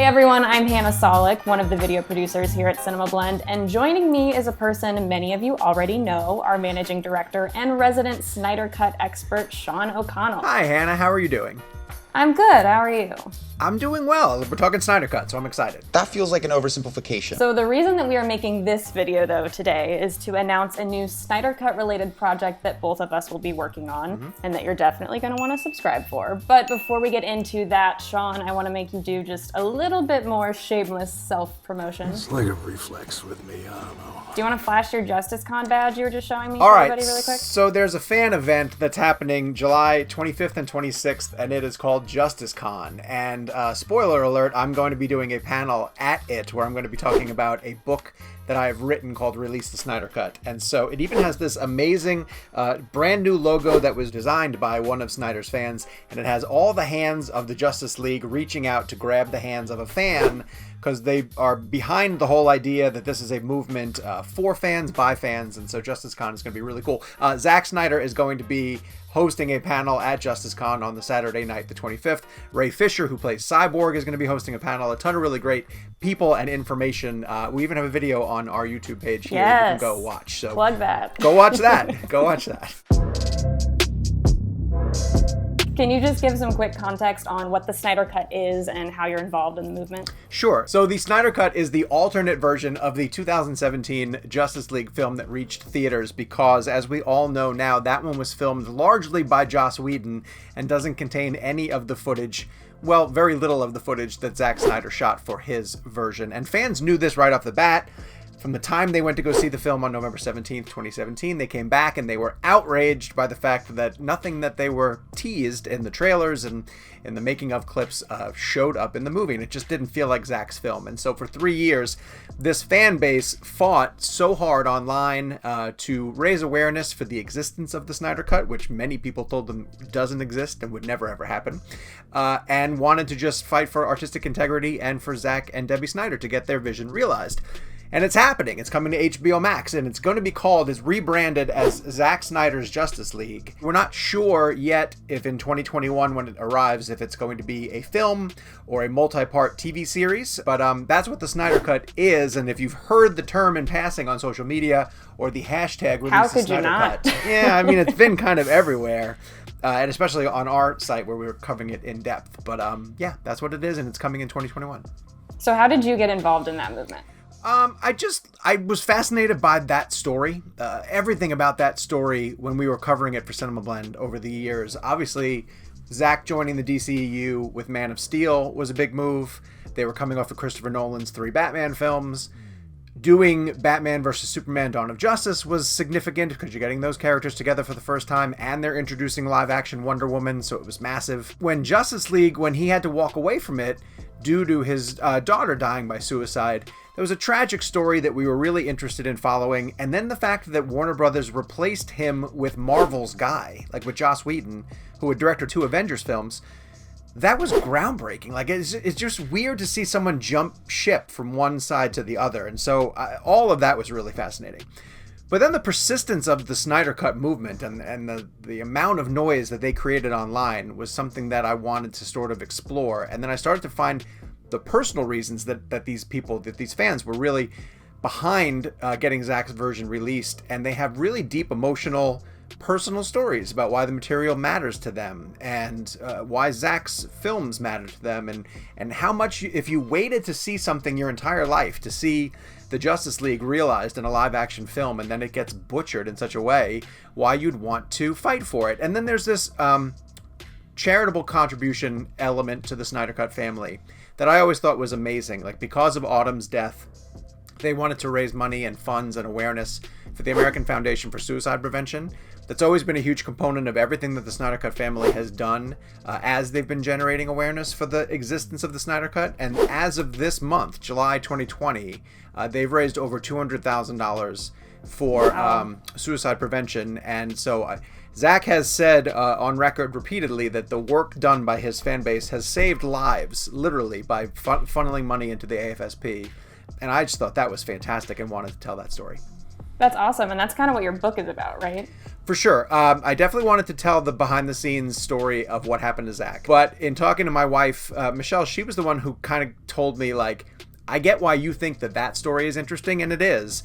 everyone, I'm Hannah Solik, one of the video producers here at CinemaBlend, and joining me is a person many of you already know, our managing director and resident Snyder Cut expert, Sean O'Connell. Hi Hannah, how are you doing? I'm good, how are you? I'm doing well. We're talking Snyder Cut, so I'm excited. That feels like an oversimplification. So the reason that we are making this video though today is to announce a new Snyder Cut related project that both of us will be working on and that you're definitely going to want to subscribe for. But before we get into that, Sean, I want to make you do just a little bit more shameless self-promotion. It's like a reflex with me, I don't know. Do you want to flash your JusticeCon badge you were just showing me All for right, everybody really quick? so there's a fan event that's happening July 25th and 26th, and it is called JusticeCon. And spoiler alert, I'm going to be doing a panel at it where I'm going to be talking about a book that I have written called Release the Snyder Cut. And so it even has this amazing brand new logo that was designed by one of Snyder's fans, and it has all the hands of the Justice League reaching out to grab the hands of a fan, because they are behind the whole idea that this is a movement for fans, by fans, and so JusticeCon is going to be really cool. Zack Snyder is going to be hosting a panel at JusticeCon on the Saturday night, the 25th. Ray Fisher, who plays Cyborg, is going to be hosting a panel. A ton of really great people and information. We even have a video on our YouTube page here you can go watch. So plug that. Go watch that. Go watch that. Can you just give some quick context on what the Snyder Cut is and how you're involved in the movement? Sure. So the Snyder Cut is the alternate version of the 2017 Justice League film that reached theaters because, as we all know now, that one was filmed largely by Joss Whedon and doesn't contain any of the footage, well, very little of the footage that Zack Snyder shot for his version. And fans knew this right off the bat. From the time they went to go see the film on November 17th, 2017, they came back and they were outraged by the fact that nothing that they were teased in the trailers and in the making of clips showed up in the movie, and it just didn't feel like Zack's film. And so for 3 years, this fan base fought so hard online to raise awareness for the existence of the Snyder Cut, which many people told them doesn't exist and would never ever happen, and wanted to just fight for artistic integrity and for Zack and Debbie Snyder to get their vision realized. And it's happening. It's coming to HBO Max, and it's going to be it's rebranded as Zack Snyder's Justice League. We're not sure yet if in 2021, when it arrives, if it's going to be a film or a multi-part TV series, but that's what the Snyder Cut is. And if you've heard the term in passing on social media or the hashtag Release the Snyder Cut, yeah, I mean, it's been kind of everywhere. And especially on our site where we were covering it in depth. But yeah, that's what it is, and it's coming in 2021. So how did you get involved in that movement? I was fascinated by that story. Everything about that story when we were covering it for CinemaBlend over the years. Obviously, Zack joining the DCEU with Man of Steel was a big move. They were coming off of Christopher Nolan's 3 Batman films. Doing Batman vs. Superman Dawn of Justice was significant because you're getting those characters together for the first time, and they're introducing live-action Wonder Woman, so it was massive. When Justice League, when he had to walk away from it due to his daughter dying by suicide, there was a tragic story that we were really interested in following, and then the fact that Warner Brothers replaced him with Marvel's guy, like with Joss Whedon, who would direct 2 Avengers films, that was groundbreaking. Like, it's just weird to see someone jump ship from one side to the other, and so all of that was really fascinating. But then the persistence of the Snyder Cut movement and the amount of noise that they created online was something that I wanted to sort of explore, and then I started to find the personal reasons that these fans were really behind getting Zack's version released, and they have really deep emotional personal stories about why the material matters to them and why Zack's films matter to them, and how much if you waited to see something your entire life, to see the Justice League realized in a live action film and then it gets butchered in such a way, why you'd want to fight for it. And then there's this charitable contribution element to the Snyder Cut family that I always thought was amazing. Like, because of Autumn's death, they wanted to raise money and funds and awareness for the American Foundation for Suicide Prevention. That's always been a huge component of everything that the Snyder Cut family has done as they've been generating awareness for the existence of the Snyder Cut. And as of this month, July 2020, they've raised over $200,000 for suicide prevention. And so Zack has said on record repeatedly that the work done by his fan base has saved lives, literally, by funneling money into the AFSP. And I just thought that was fantastic and wanted to tell that story. That's awesome, and that's kind of what your book is about, right? For sure. I definitely wanted to tell the behind-the-scenes story of what happened to Zack. But in talking to my wife, Michelle, she was the one who kind of told me, like, I get why you think that story is interesting, and it is,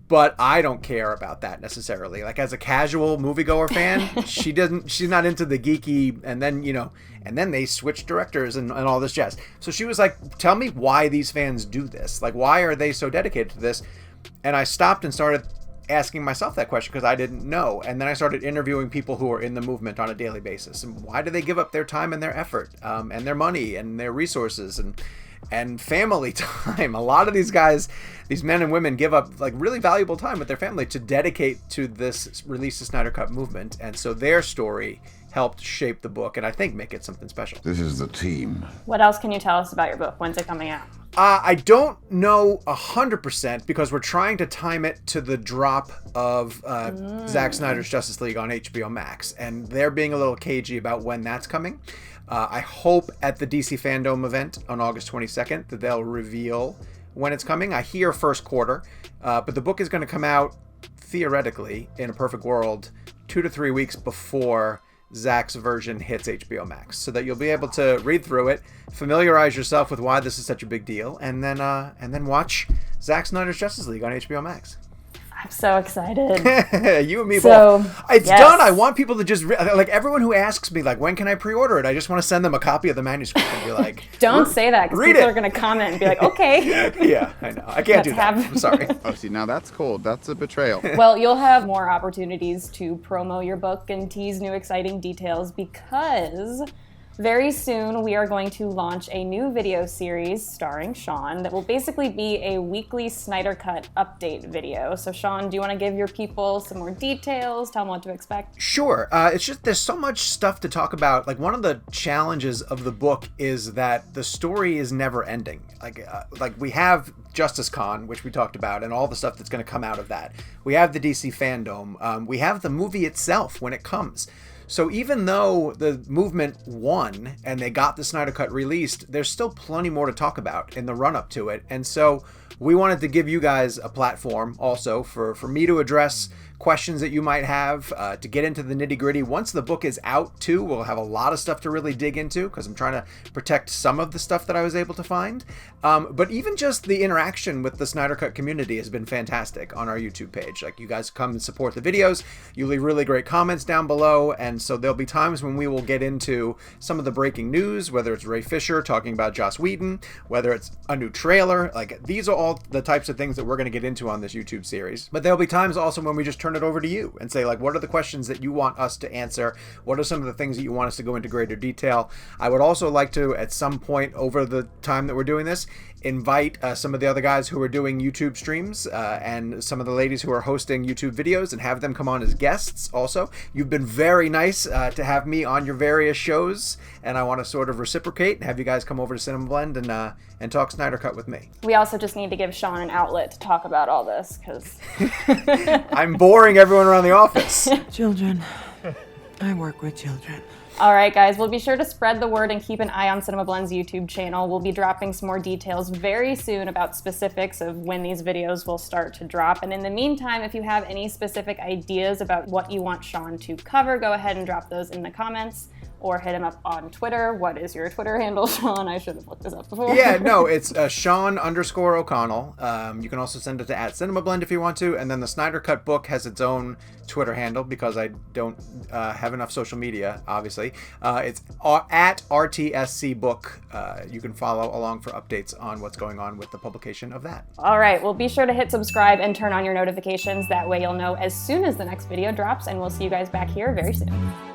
but I don't care about that necessarily. Like, as a casual moviegoer fan, she's not into the geeky, and then they switch directors and all this jazz. So she was like, tell me why these fans do this. Like, why are they so dedicated to this? And I stopped and started asking myself that question because I didn't know. And then I started interviewing people who are in the movement on a daily basis. And why do they give up their time and their effort, and their money and their resources and family time? A lot of these guys, these men and women, give up like really valuable time with their family to dedicate to this Release the Snyder Cut movement. And so their story helped shape the book and I think make it something special. This is the team. What else can you tell us about your book? When's it coming out? I don't know 100% because we're trying to time it to the drop of Zack Snyder's Justice League on HBO Max, and they're being a little cagey about when that's coming. I hope at the DC Fandom event on August 22nd that they'll reveal when it's coming. I hear first quarter, but the book is going to come out theoretically, in a perfect world, 2 to 3 weeks before Zack's version hits HBO Max, so that you'll be able to read through it, familiarize yourself with why this is such a big deal, and then watch Zack Snyder's Justice League on HBO Max. I'm so excited. You and me So, both. It's yes. done. I want people to just like everyone who asks me like, when can I pre-order it? I just want to send them a copy of the manuscript and be like, Don't say that because read people it. are going to comment and be like, okay. Yeah, I know. I can't do that. Let's have- I'm sorry. Oh, see, now that's cold. That's a betrayal. Well, you'll have more opportunities to promo your book and tease new exciting details because very soon we are going to launch a new video series starring Sean that will basically be a weekly Snyder Cut update video. So Sean, do you want to give your people some more details? Tell them what to expect? Sure. It's just there's so much stuff to talk about. Like one of the challenges of the book is that the story is never ending. Like we have Justice Con, which we talked about, and all the stuff that's going to come out of that. We have the DC Fandom. We have the movie itself when it comes. So even though the movement won and they got the Snyder Cut released, there's still plenty more to talk about in the run-up to it. And so we wanted to give you guys a platform also for me to address questions that you might have, to get into the nitty-gritty. Once the book is out too, we'll have a lot of stuff to really dig into because I'm trying to protect some of the stuff that I was able to find. But even just the interaction with the Snyder Cut community has been fantastic on our YouTube page. Like you guys come and support the videos, you leave really great comments down below, and so there'll be times when we will get into some of the breaking news, whether it's Ray Fisher talking about Joss Whedon, whether it's a new trailer. Like these are all the types of things that we're going to get into on this YouTube series. But there'll be times also when we just turn it over to you and say, like, what are the questions that you want us to answer? What are some of the things that you want us to go into greater detail? I would also like to, at some point over the time that we're doing this, invite some of the other guys who are doing YouTube streams and some of the ladies who are hosting YouTube videos and have them come on as guests also. You've been very nice to have me on your various shows, and I want to sort of reciprocate and have you guys come over to CinemaBlend and talk Snyder Cut with me. We also just need to give Sean an outlet to talk about all this because I'm boring everyone around the office. Children. I work with children. All right, guys, we'll be sure to spread the word and keep an eye on CinemaBlend's YouTube channel. We'll be dropping some more details very soon about specifics of when these videos will start to drop. And in the meantime, if you have any specific ideas about what you want Sean to cover, go ahead and drop those in the comments or hit him up on Twitter. What is your Twitter handle, Sean? I should have looked this up before. Yeah, no, it's Sean_O'Connell. You can also send it to @CinemaBlend if you want to. And then the Snyder Cut book has its own Twitter handle because I don't have enough social media, obviously. It's at RTSC book. You can follow along for updates on what's going on with the publication of that. All right, well, be sure to hit subscribe and turn on your notifications. That way you'll know as soon as the next video drops, and we'll see you guys back here very soon.